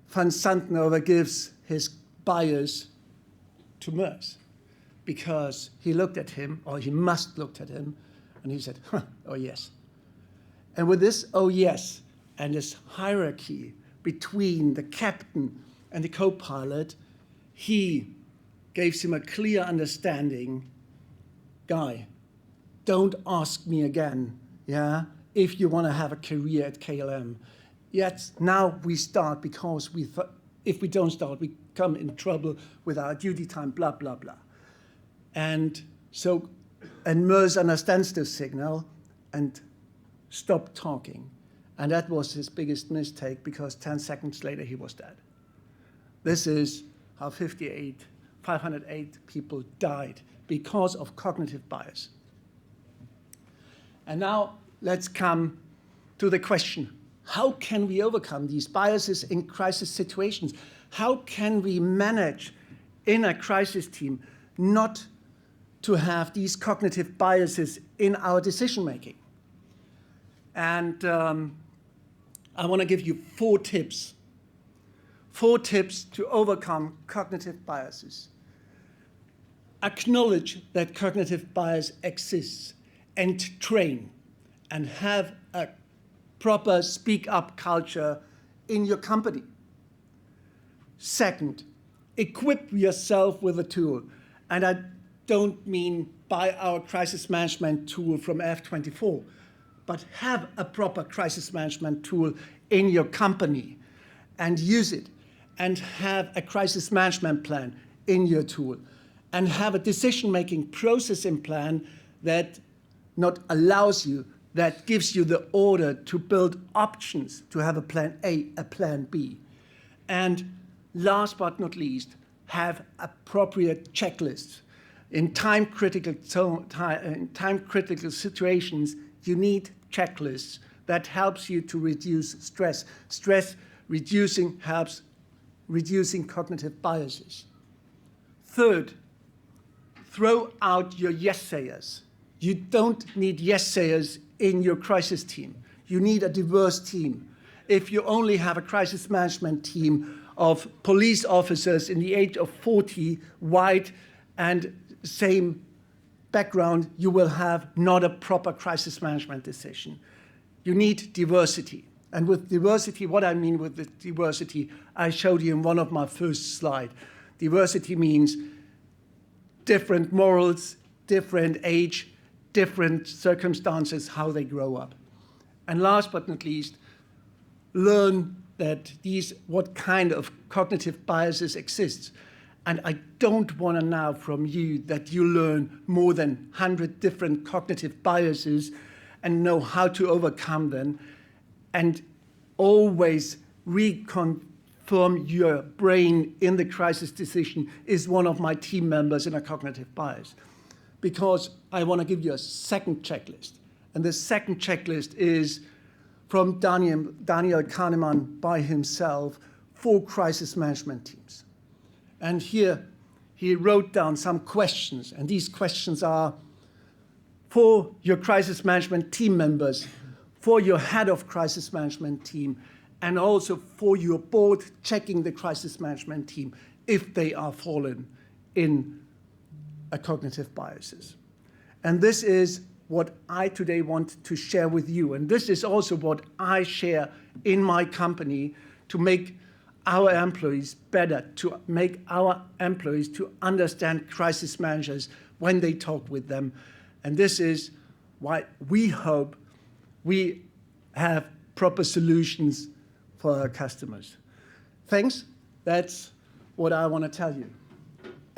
Van Santen overgives his bias to MERS, because he looked at him, or he must looked at him, and he said, oh yes. And with this oh yes, and this hierarchy between the captain and the co-pilot, he gives him a clear understanding, guy, don't ask me again, yeah, if you want to have a career at KLM. Yet now we start, because if we don't start, we come in trouble with our duty time, blah, blah, blah. And so, and MERS understands this signal and stopped talking. And that was his biggest mistake, because 10 seconds later he was dead. This is how 508 people died because of cognitive bias. And now let's come to the question, how can we overcome these biases in crisis situations? How can we manage in a crisis team not to have these cognitive biases in our decision-making? And I want to give you 4 tips. 4 tips to overcome cognitive biases. Acknowledge that cognitive bias exists and train and have a proper speak-up culture in your company. Second, equip yourself with a tool. And I don't mean buy our crisis management tool from F24, but have a proper crisis management tool in your company and use it, and have a crisis management plan in your tool, and have a decision-making process in plan that not allows you, that gives you the order to build options, to have a plan A, a plan B. And last but not least, have appropriate checklists. In time-critical situations, you need checklists that helps you to reduce stress. Stress reducing helps reducing cognitive biases. Third, throw out your yes-sayers. You don't need yes-sayers in your crisis team. You need a diverse team. If you only have a crisis management team of police officers in the age of 40, white, and same background, you will have not a proper crisis management decision. You need diversity. And with diversity, what I mean with the diversity, I showed you in one of my first slides. Diversity means different morals, different age, different circumstances, how they grow up. And last but not least, learn that what kind of cognitive biases exist. And I don't want to now from you that you learn more than 100 different cognitive biases and know how to overcome them, and always reconfirm your brain in the crisis decision is one of my team members in a cognitive bias. Because I want to give you a second checklist. And the second checklist is from Daniel Kahneman by himself for crisis management teams. And here he wrote down some questions. And these questions are, for your crisis management team members, for your head of crisis management team, and also for your board checking the crisis management team if they are fallen in a cognitive biases. And this is what I today want to share with you. And this is also what I share in my company to make our employees better, to make our employees to understand crisis managers when they talk with them. And this is why we hope we have proper solutions for our customers. Thanks. That's what I want to tell you.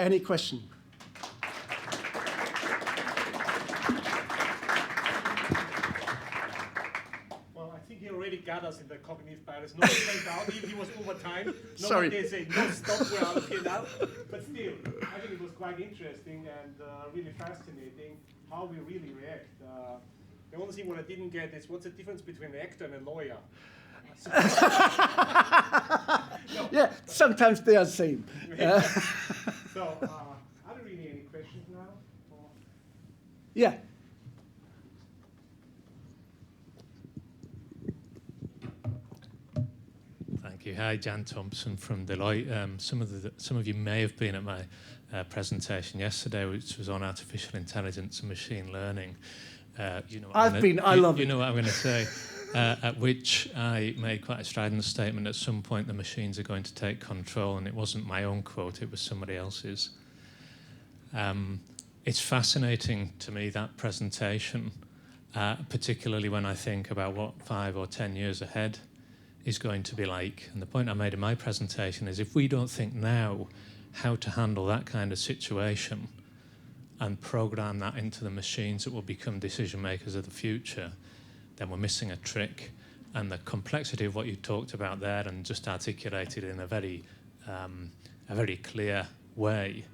Any question? Well, I think he already got us in the cognitive bias. No one went out, even he was over time. No Sorry. one can say, no, stop, we're out of here now. But still, I think it was quite interesting and really fascinating how we really react. The only thing what I didn't get is what's the difference between an actor and a lawyer? No. Yeah, sometimes they are the same. So, are there really any questions now? Or? Yeah. Thank you. Hi, Jan Thompson from Deloitte. Some of you may have been at my presentation yesterday, which was on artificial intelligence and machine learning. You know, I love it. You know what I'm going to say. At which I made quite a strident statement. At some point, the machines are going to take control, and it wasn't my own quote; it was somebody else's. It's fascinating to me, that presentation, particularly when I think about what 5 or 10 years ahead is going to be like. And the point I made in my presentation is, if we don't think now how to handle that kind of situation and program that into the machines that will become decision makers of the future, then we're missing a trick. And the complexity of what you talked about there and just articulated in a very clear way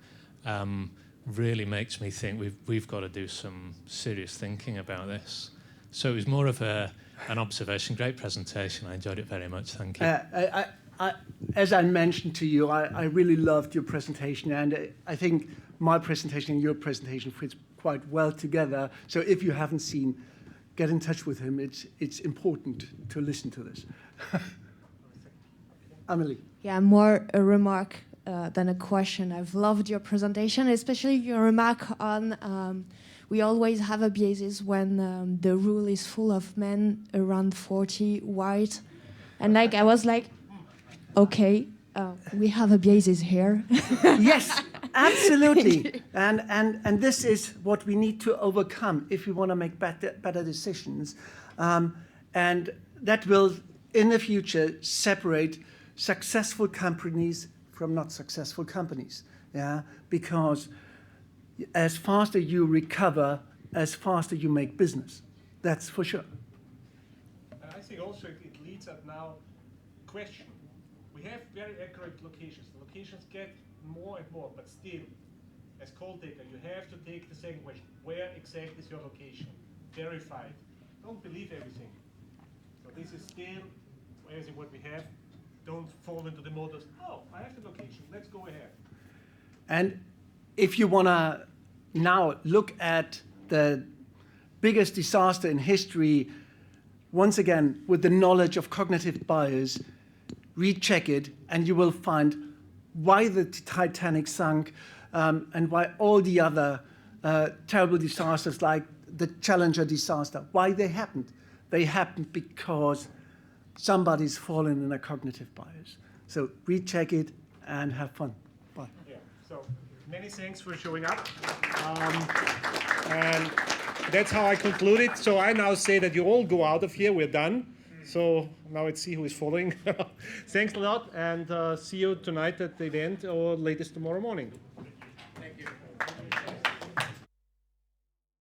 really makes me think we've got to do some serious thinking about this. So it was more of an observation. Great presentation. I enjoyed it very much. Thank you. As I mentioned to you, I really loved your presentation, and I think my presentation and your presentation fits quite well together. So if you haven't seen, get in touch with him. It's important to listen to this. Amelie. Yeah, more a remark than a question. I've loved your presentation, especially your remark on we always have a biases when the rule is full of men around 40, white. And like I was like, okay, we have a biases here. Yes, absolutely. And this is what we need to overcome if we want to make better decisions. And that will, in the future, separate successful companies from not successful companies. Yeah, because as faster you recover, as faster you make business. That's for sure. I think also it leads up now question. We have very accurate locations. The locations get more and more, but still, as call taker, you have to take the second question. Where exactly is your location? Verify it. Don't believe everything. So this is still everything what we have. Don't fall into the modus, oh, I have the location, let's go ahead. And if you want to now look at the biggest disaster in history, once again, with the knowledge of cognitive bias, recheck it, and you will find why the Titanic sunk and why all the other terrible disasters like the Challenger disaster, why they happened. They happened because somebody's fallen in a cognitive bias. So recheck it and have fun. Bye. Yeah, so many thanks for showing up. And that's how I conclude it. So I now say that you all go out of here, we're done. So now let's see who is following. Thanks a lot, and see you tonight at the event or latest tomorrow morning.